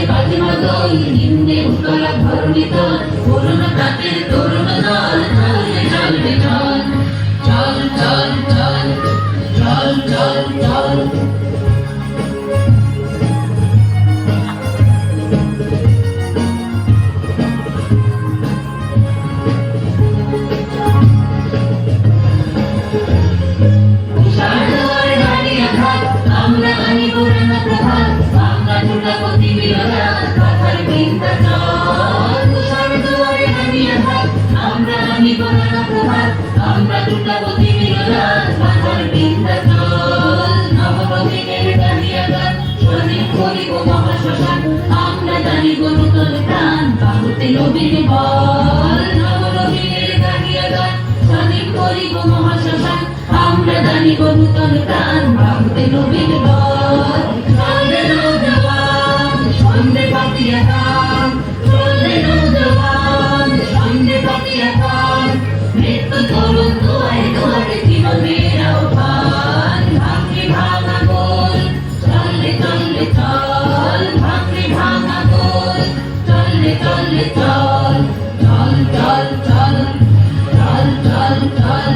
গগনে বাজে মাদল, নিম্নে উত্তরা ধরণী তল, পুরনো প্রাতের তরুণ দল, চলবে চলবে চল, চল চল চল, চল চল চল। আমরা আনিব রাঙা প্রভাত, বাংলা ঝুটাপতি বিরাজ, কথার বিন্ধ্যাচল। তুষার দুয়ারে হানিয়া ভাত, আমরা আনিব রাঙা প্রভাত, আমরা ঝুটাপতি বিরাজ, কথার বিন্ধ্যাচল। নবনবীনের গাহিয়া গান, স্বাধীন করিব মহাশ্মশান, আমরা জানিব নূতন প্রাণ, বাহুতে নবীর বল। নবনবীনের গাহিয়া গান, স্বাধীন করিব মহাশ্মশান, আমরা জানিব নূতন প্রাণ, বাহুতে নবীর বল। চলে নৌজওয়ান সন্ধে পাতিয়া গান, চলে নৌজওয়ান সন্ধে পাতিয়া গান, মৃত্যু তরুণ দুয়ারে দুয়ারে জীবনের আহ্বান। ভাঙে ভাঙা গোল, চলে চলে চল, ভাঙে ভাঙা গোল, চলে চলে চল, চল চল চল, চল চল চল।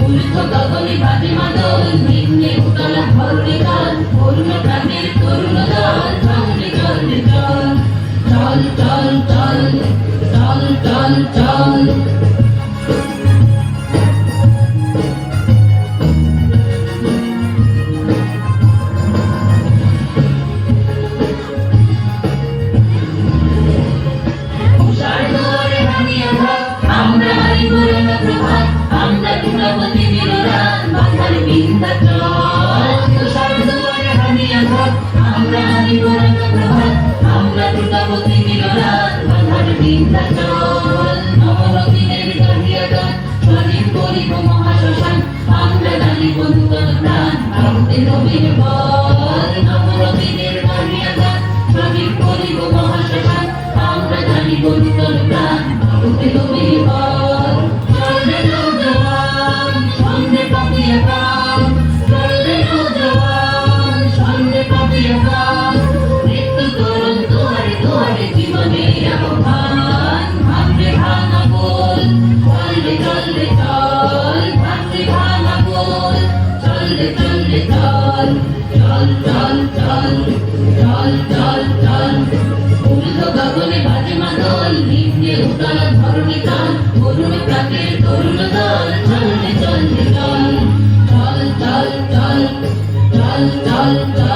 উল্ক গগনে বাজে মাদল, নিম্নে উতলা ধরণী তল, পুরনো প্রাতের তরুণ দল, চলবে চলবে চল, চল চল চল, চল চল চল। উষার দুয়ারে হানিয়া ভাত, আমরা আনিব রাঙা প্রভাত, আমরা ঝুটাপতি বিরাজ, বাংলার বিন্ধ্যাচল। তুষার দুয়ারে হানিয়া ভাত, আমরা আনিব রাঙা প্রভাত, আমরা ঝুটাপতি বিরাজ, বাংলার বিন্ধ্যাচল। নবনবীনের গাহিয়া গান, স্বাধীন করিব মহাশ্মশান, আমরা জানিব নূতন প্রাণ, বাহুতে নবীর বল। নবনবীনের গাহিয়া গান, স্বাধীন করিব মহাশ্মশান, আমরা জানিব নূতন প্রাণ, বাহুতে নবীর বল। চলবে নৌজওয়ান সন্ধে পাতিয়া গান, চলবে নৌজওয়ান সন্ধে পাতিয়া গান, মৃত্যু তরুণ দুয়ারে দুয়ারে জীবনের আহ্বান। ভাঙবে ভাঙা গোল, চলবে চলবে চল, ভাঙবে ভাঙা গোল, চলবে চলবে চল, চল চল চল, চল চল চল। উল্ক গগনে বাজে মাদল, নিম্নে উতলা ধরণী তল, পুরনো প্রাতের তরুণ দল, চলবে চলবে চল, চল চল চল, চল চল চল।